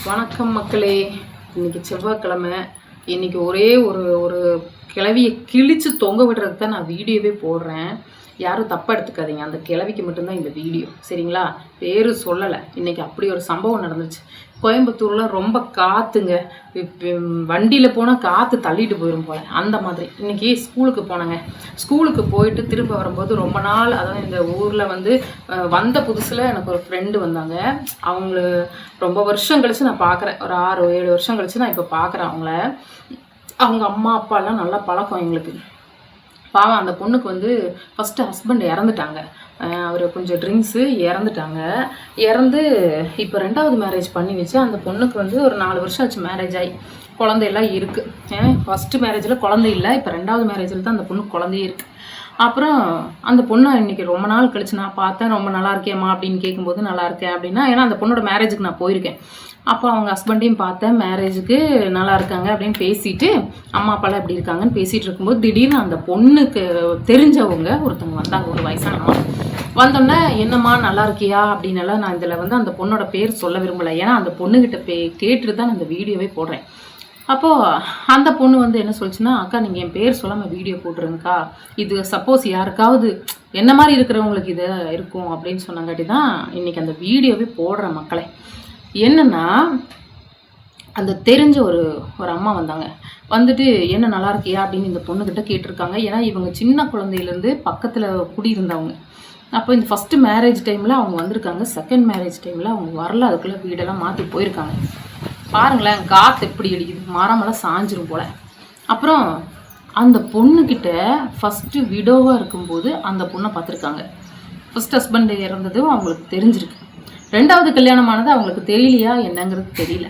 வணக்கம் மக்களே. இன்னைக்கு செவ்வாய்க்கிழமை. இன்னைக்கு ஒரே ஒரு ஒரு கிளவியை கிழிச்சு தொங்க விடுறதுக்கு தான் நான் வீடியோவே போடுறேன். யாரும் தப்பாக எடுத்துக்காதீங்க. அந்த கிளவிக்கு மட்டும்தான் இந்த வீடியோ, சரிங்களா? பேர் சொல்லலை. இன்றைக்கி அப்படி ஒரு சம்பவம் நடந்துச்சு. கோயம்புத்தூரில் ரொம்ப காற்றுங்க. வண்டியில் போனால் காற்று தள்ளிட்டு போயிடும் போல், அந்த மாதிரி. இன்றைக்கி ஸ்கூலுக்கு போனேங்க. ஸ்கூலுக்கு போயிட்டு திரும்ப வரும்போது ரொம்ப நாள், அதாவது இந்த ஊரில் வந்த புதுசில் எனக்கு ஒரு ஃப்ரெண்டு வந்தாங்க. அவங்கள ரொம்ப வருஷம் கழித்து நான் பார்க்குறேன். ஒரு 6-7 வருஷம் கழித்து நான் இப்போ பார்க்குறேன் அவங்கள. அவங்க அம்மா அப்பாலாம் நல்லா பழக்கம் எங்களுக்கு. பாவம், அந்த பொண்ணுக்கு ஃபஸ்ட்டு ஹஸ்பண்ட் இறந்துட்டாங்க. அவர் கொஞ்சம் ட்ரிங்க்ஸு இறந்துட்டாங்க. இறந்து இப்போ 2வது மேரேஜ் பண்ணி வச்சு அந்த பொண்ணுக்கு ஒரு 4 வருஷம் ஆச்சு மேரேஜ் ஆகி. குழந்தையெல்லாம் இருக்குது. ஃபஸ்ட்டு மேரேஜில் குழந்தை இல்லை, இப்போ 2வது மேரேஜில் தான் அந்த பொண்ணுக்கு குழந்தையே இருக்குது. அப்புறம் அந்த பொண்ணை இன்றைக்கி ரொம்ப நாள் கழிச்சு நான் பார்த்தேன். ரொம்ப நல்லா இருக்கேம்மா அப்படின்னு கேட்கும்போது நல்லா இருக்கேன் அப்படின்னா, ஏன்னா அந்த பொண்ணோட மேரேஜுக்கு நான் போயிருக்கேன். அப்போ அவங்க ஹஸ்பண்டையும் பார்த்தேன். மேரேஜுக்கு நல்லா இருக்காங்க அப்படின்னு பேசிட்டு, அம்மா அப்பாலாம் எப்படி இருக்காங்கன்னு பேசிகிட்டு இருக்கும்போது திடீர்னு அந்த பொண்ணுக்கு தெரிஞ்சவங்க ஒருத்தவங்க வந்தாங்க, ஒரு வயசானம்மா. வந்தோடனே, என்னம்மா நல்லா இருக்கியா அப்படின்னலாம். நான் இதில் அந்த பொண்ணோட பேர் சொல்ல விரும்பலை, ஏன்னா அந்த பொண்ணுக்கிட்ட கேட்டுட்டு தான் நான் இந்த வீடியோவே போடுறேன். அப்போது அந்த பொண்ணு என்ன சொல்லிச்சுன்னா, அக்கா நீங்கள் என் பேர் சொல்லாமல் வீடியோ போட்டுருங்கக்கா, இது சப்போஸ் யாருக்காவது என்ன மாதிரி இருக்கிறவங்களுக்கு இது இருக்கும் அப்படின்னு சொன்னாங்காட்டி தான் இன்றைக்கி அந்த வீடியோவே போடுற மக்களே. என்னென்னா, அந்த தெரிஞ்ச ஒரு அம்மா வந்தாங்க. வந்துட்டு என்ன நல்லா இருக்கியா அப்படின்னு இந்த பொண்ணுக்கிட்ட கேட்டிருக்காங்க. ஏன்னா இவங்க சின்ன குழந்தையிலேருந்து பக்கத்தில் குடியிருந்தவங்க. அப்போ இந்த ஃபஸ்ட்டு மேரேஜ் டைமில் அவங்க வந்திருக்காங்க. செகண்ட் மேரேஜ் டைமில் அவங்க வரல. அதுக்குள்ளே வீடெல்லாம் மாற்றி போயிருக்காங்க. பாருங்களேன், காற்று எப்படி அடிக்குது, மரமெல்லாம் சாஞ்சிரும் போல். அப்புறம் அந்த பொண்ணுக்கிட்ட ஃபஸ்ட்டு விடோவாக இருக்கும்போது அந்த பொண்ணை பார்த்துருக்காங்க. ஃபஸ்ட் ஹஸ்பண்ட் இறந்ததும் அவங்களுக்கு தெரிஞ்சிருக்கு. 2வது கல்யாணமானது அவங்களுக்கு தெரியலையா என்னங்கிறது தெரியல.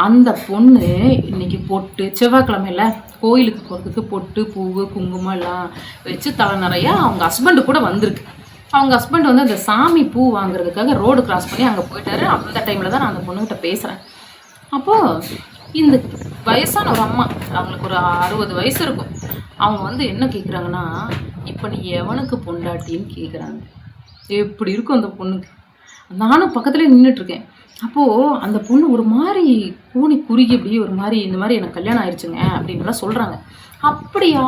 அந்த பொண்ணு இன்னைக்கு பொட்டு, செவ்வாய்க்கிழமையில் கோயிலுக்கு போகிறதுக்கு பொட்டு பூவு குங்குமம் எல்லாம் வச்சு தலை நிறையா அவங்க ஹஸ்பண்டு கூட வந்திருக்கு. அவங்க ஹஸ்பண்ட் அந்த சாமி பூ வாங்குறதுக்காக ரோடு கிராஸ் பண்ணி அங்கே போயிட்டாரு. அந்த டைமில் தான் நான் அந்த பொண்ணுக்கிட்ட பேசுகிறேன். அப்போது இந்த வயசான ஒரு அம்மா, அவங்களுக்கு ஒரு 60 வயசு இருக்கும். அவங்க என்ன கேட்குறாங்கன்னா, இப்போ நீ எவனுக்கு பொண்டாட்டின்னு கேட்குறாங்க. எப்படி இருக்கும் அந்த பொண்ணுக்கு? நானும் பக்கத்துலேயே நின்றுட்டுருக்கேன். அப்போது அந்த பொண்ணு ஒரு மாதிரி கூனி குறுகி அப்படியே ஒரு மாதிரி, இந்த மாதிரி எனக்கு கல்யாணம் ஆயிடுச்சுங்க அப்படின்லாம் சொல்கிறாங்க. அப்படியா,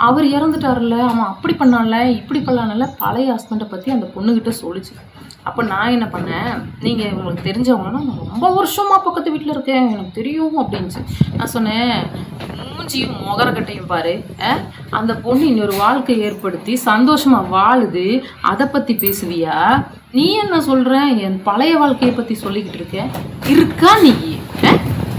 அவர் இறந்துட்டார்ல, அவன் அப்படி பண்ணான்ல இப்படி பண்ணலான்ல, பழைய ஹஸ்பண்டை பற்றி அந்த பொண்ணுக்கிட்ட சொல்லிச்சு. அப்போ நான் என்ன பண்ணேன், நீங்கள் உங்களுக்கு தெரிஞ்சவங்கன்னா, நான் ரொம்ப வருஷமாக பக்கத்து வீட்டில் இருக்கேன், எனக்கு தெரியும் அப்படின்ச்சு. நான் சொன்னேன், மூஞ்சியும் முகரக்கட்டையும் பாரு, அந்த பொண்ணு இன்னொரு வாழ்க்கை ஏற்படுத்தி சந்தோஷமாக வாழுது, அதை பற்றி பேசுவியா? நீ என்ன சொல்கிற, என் பழைய வாழ்க்கையை பற்றி சொல்லிக்கிட்டு இருக்கேன். இருக்கா நீ?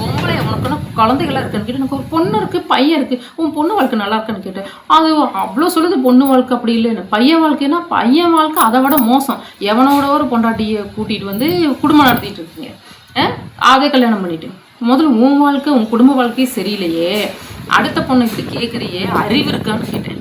பொம்பளை உனக்குன்னா குழந்தைகளாக இருக்குன்னு கேட்டு, எனக்கு ஒரு பொண்ணு இருக்குது பையன் இருக்குது, உன் பொண்ணு வாழ்க்கை நல்லா இருக்குன்னு கேட்டேன். அது அவ்வளோ சொல்லுது, பொண்ணு வாழ்க்கை அப்படி இல்லைன்னு. பையன் வாழ்க்கைன்னா பையன் வாழ்க்கை அதை விட மோசம். எவனோட ஒரு பொண்டாட்டியை கூட்டிகிட்டு குடும்பம் நடத்திட்டு இருக்கீங்க. அதே கல்யாணம் பண்ணிட்டு முதல்ல உன் வாழ்க்கை, உன் குடும்ப வாழ்க்கையே சரியில்லையே, அடுத்த பொண்ணு இப்படி கேட்குறியே, அறிவு இருக்கான்னு கேட்டேன்.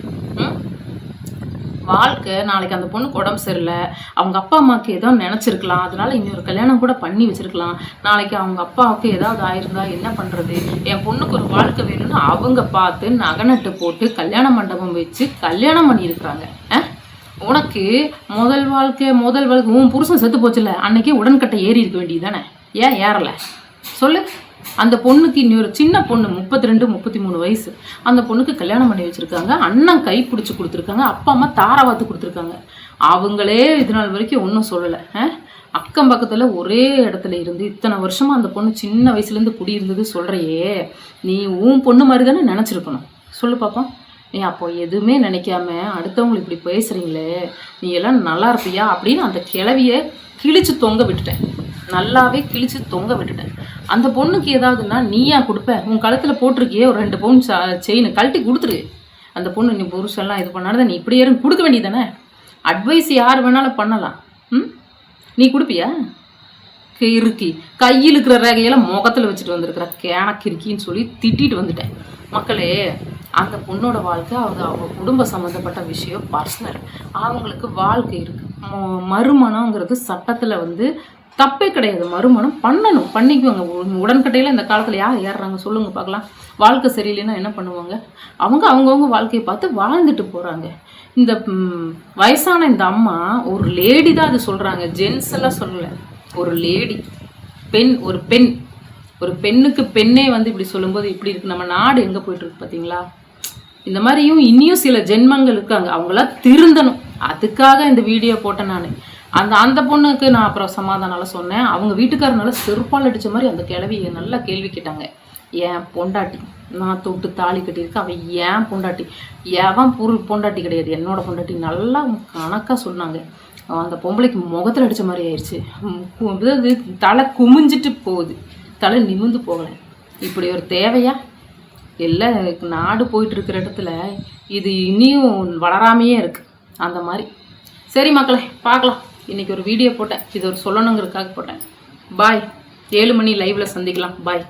வாழ்க்கை நாளைக்கு அந்த பொண்ணுக்கு உடம்பு சரியில்லை, அவங்க அப்பா அம்மாவுக்கு ஏதோ நினச்சிருக்கலாம், அதனால இன்னொரு கல்யாணம் கூட பண்ணி வச்சுருக்கலாம். நாளைக்கு அவங்க அப்பாவுக்கு ஏதாவது ஆயிருந்தா என்ன பண்ணுறது? என் பொண்ணுக்கு ஒரு வாழ்க்கை வேணும்னு அவங்க பார்த்து நகநட்டு போட்டு கல்யாண மண்டபம் வச்சு கல்யாணம் பண்ணியிருக்கிறாங்க. உனக்கு முதல் வாழ்க்கை உன் புருஷன் செத்து போச்சுல்ல, அன்னைக்கே உடன்கட்டை ஏறி இருக்க வேண்டியது தானே, ஏன் ஏறலை சொல்லு? அந்த பொண்ணுக்கு இன்னொரு சின்ன பொண்ணு 32-33 வயசு, அந்த பொண்ணுக்கு கல்யாணம் பண்ணி வச்சுருக்காங்க. அண்ணன் கை பிடிச்சி கொடுத்துருக்காங்க, அப்பா அம்மா தாராவாத்து கொடுத்துருக்காங்க. அவங்களே இது நாள் வரைக்கும் ஒன்றும் சொல்லலை. அக்கம் பக்கத்தில் ஒரே இடத்துல இருந்து இத்தனை வருஷமாக அந்த பொண்ணு சின்ன வயசுலேருந்து குடியிருந்தது சொல்கிறையே, நீ உன் பொண்ணு மாதிரி தானே நினச்சிருக்கணும். சொல்லு பாப்பா. நீ அப்போ எதுவுமே நினைக்காம அடுத்தவங்களை இப்படி பேசுகிறீங்களே, நீ எல்லாம் நல்லா இருப்பியா அப்படின்னு அந்த கிளவியை கிழிச்சு தொங்க விட்டுட்டேன். நல்லாவே கிழிச்சு தொங்க விட்டுட்டேன். அந்த பொண்ணுக்கு ஏதாவதுன்னா நீயா கொடுப்ப? உன் கழுத்தில் போட்டிருக்கியே ஒரு 2 பவுன் செயின், கழட்டி கொடுத்துரு. அந்த பொண்ணு நீ புருஷெல்லாம் இது பண்ணாத, நீ இப்படி யாரும் கொடுக்க வேண்டியதானே? அட்வைஸ் யார் வேணாலும் பண்ணலாம். நீ கொடுப்பியா? இருக்கி கையில் இருக்கிற ரேகையெல்லாம் முகத்தில் வச்சுட்டு வந்திருக்கிற கேனக்கிருக்கின்னு சொல்லி திட்டிட்டு வந்துட்டேன். மக்களே, அந்த பொண்ணோட வாழ்க்கை அவங்க குடும்ப சம்மந்தப்பட்ட விஷயம், பர்சனல். அவங்களுக்கு வாழ்க்கை இருக்குது. மறுமணங்கிறது சட்டத்தில் தப்பே கிடையாது. மறுமணம் பண்ணணும், பண்ணிக்குவாங்க. உடன்கட்டையில் இந்த காலத்தில் யார் ஏறுறாங்க சொல்லுங்கள் பார்க்கலாம். வாழ்க்கை சரியில்லைன்னா என்ன பண்ணுவாங்க? அவங்கவுங்க வாழ்க்கையை பார்த்து வாழ்ந்துட்டு போகிறாங்க. இந்த வயசான இந்த அம்மா ஒரு லேடி தான் அது சொல்கிறாங்க, ஜென்ஸ் எல்லாம் சொல்லலை. ஒரு லேடி, ஒரு பெண் ஒரு பெண்ணுக்கு பெண்ணே வந்து இப்படி சொல்லும்போது இப்படி இருக்கு. நம்ம நாடு எங்கே போயிட்டுருக்கு பார்த்தீங்களா? இந்த மாதிரியும் இன்னியும் சில ஜென்மங்கள் இருக்காங்க, அவங்களாம் திருந்தணும். அதுக்காக இந்த வீடியோ போட்டேன் நான். அந்த பொண்ணுக்கு நான் அப்புறம் சமாதானம் சொன்னேன். அவங்க வீட்டுக்காரனால செருப்பால் அடித்த மாதிரி அந்த கிழவியை நல்லா கேள்வி கேட்டாங்க. ஏன் பொண்டாட்டி, நான் தொட்டு தாலி கட்டியிருக்கேன், அவன் ஏன் பொண்டாட்டி, எவன் பொண்டாட்டி கிடையாது, என்னோட பொண்டாட்டி, நல்லா கணக்காக சொன்னாங்க. அந்த பொம்பளைக்கு முகத்தில் அடித்த மாதிரி ஆயிடுச்சு. தலை குமிஞ்சிட்டு போகுது, தலை நிமிந்து போகலை. இப்படி ஒரு தேவையா? எல்லாம் நாடு போயிட்டு இருக்கிற இடத்துல இது இனியும் வளராமையே இருக்குது அந்த மாதிரி. சரி மக்களே, பார்க்கலாம். இன்றைக்கி ஒரு வீடியோ போட்டேன், இது ஒரு சொல்லணுங்கிறதுக்காக போட்டேன். பாய். 7 மணி லைவில் சந்திக்கலாம். பாய்.